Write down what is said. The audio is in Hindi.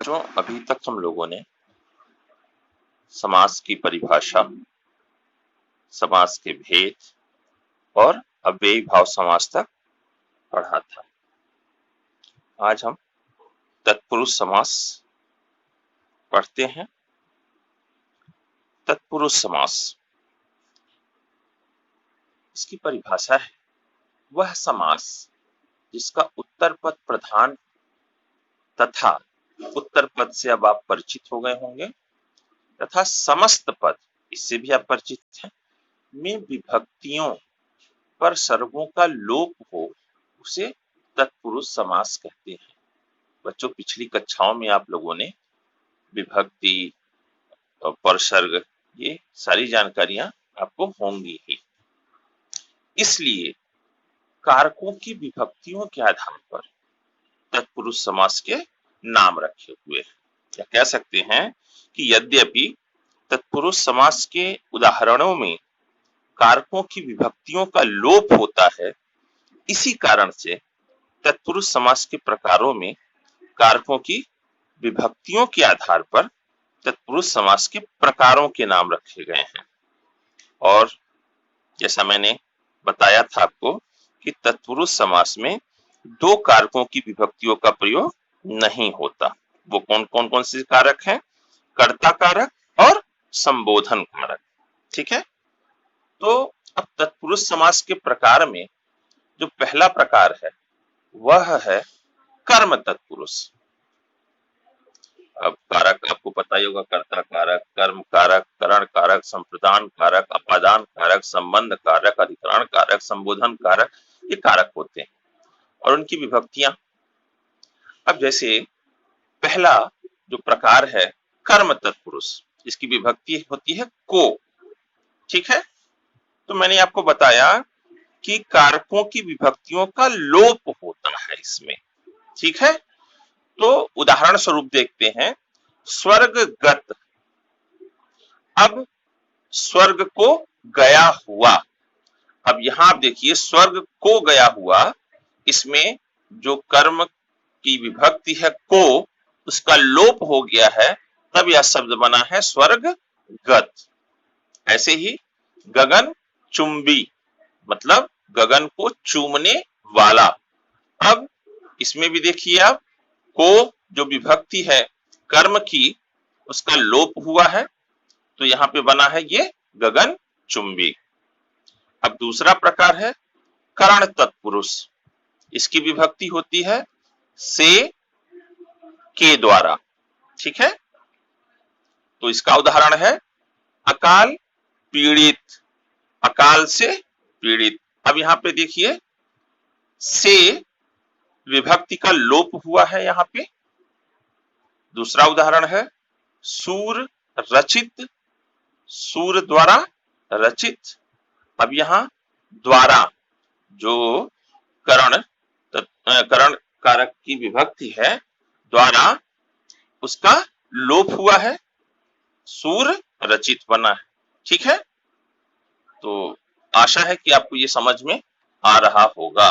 जो अभी तक हम लोगों ने समास की परिभाषा, समास के भेद और अव्ययी भाव समास तक पढ़ा था। आज हम तत्पुरुष समास पढ़ते हैं। तत्पुरुष समास, इसकी परिभाषा है वह समास जिसका उत्तर पद प्रधान तथा उत्तर पद से अब आप परिचित हो गए होंगे तथा समस्त पद, इससे भी आप परिचित हैं, में विभक्तियों पर सर्वों का लोप हो उसे तत्पुरुष समास कहते हैं। बच्चों, पिछली कक्षाओं में आप लोगों ने विभक्ति और परसर्ग, ये सारी जानकारियां आपको होंगी ही। इसलिए कारकों की विभक्तियों के आधार पर तत्पुरुष समास के नाम रखे हुए हैं। या कह सकते हैं कि यद्यपि तत्पुरुष समास के उदाहरणों में कारकों की विभक्तियों का लोप होता है, इसी कारण से तत्पुरुष समास के प्रकारों में कारकों की विभक्तियों के आधार पर तत्पुरुष समास के प्रकारों के नाम रखे गए हैं। और जैसा मैंने बताया था आपको कि तत्पुरुष समास में दो कारकों की विभक्तियों का प्रयोग नहीं होता। वो कौन से कारक हैं? कर्ता कारक और संबोधन कारक। ठीक है, तो अब तत्पुरुष समास के प्रकार में जो पहला प्रकार है वह है कर्म तत्पुरुष। अब कारक आपको पता ही होगा, कर्ता कारक, कर्म कारक, करण कारक, संप्रदान कारक, अपादान कारक, संबंध कारक, अधिकरण कारक, संबोधन कारक, ये कारक होते हैं और उनकी विभक्तियां। अब जैसे पहला जो प्रकार है कर्म तत्पुरुष, इसकी विभक्ति होती है को। ठीक है, तो मैंने आपको बताया कि कारकों की विभक्तियों का लोप होता है इसमें। ठीक है, तो उदाहरण स्वरूप देखते हैं स्वर्गगत। अब स्वर्ग को गया हुआ, अब यहां आप देखिए स्वर्ग को गया हुआ, इसमें जो कर्म की विभक्ति है को, उसका लोप हो गया है, तब यह शब्द बना है स्वर्गगत। ऐसे ही गगन चुंबी, मतलब गगन को चूमने वाला। अब इसमें भी देखिए आप, को जो विभक्ति है कर्म की, उसका लोप हुआ है, तो यहां पे बना है ये गगन चुंबी। अब दूसरा प्रकार है करण तत्पुरुष, इसकी विभक्ति होती है से के द्वारा। ठीक है, तो इसका उदाहरण है अकाल पीड़ित, अकाल से पीड़ित। अब यहां पे देखिए से विभक्ति का लोप हुआ है यहां पे। दूसरा उदाहरण है सूर रचित, सूर द्वारा रचित। अब यहां द्वारा जो करण कारक की विभक्ति है द्वारा, उसका लोप हुआ है, सूर रचित बना है। ठीक है, तो आशा है कि आपको ये समझ में आ रहा होगा।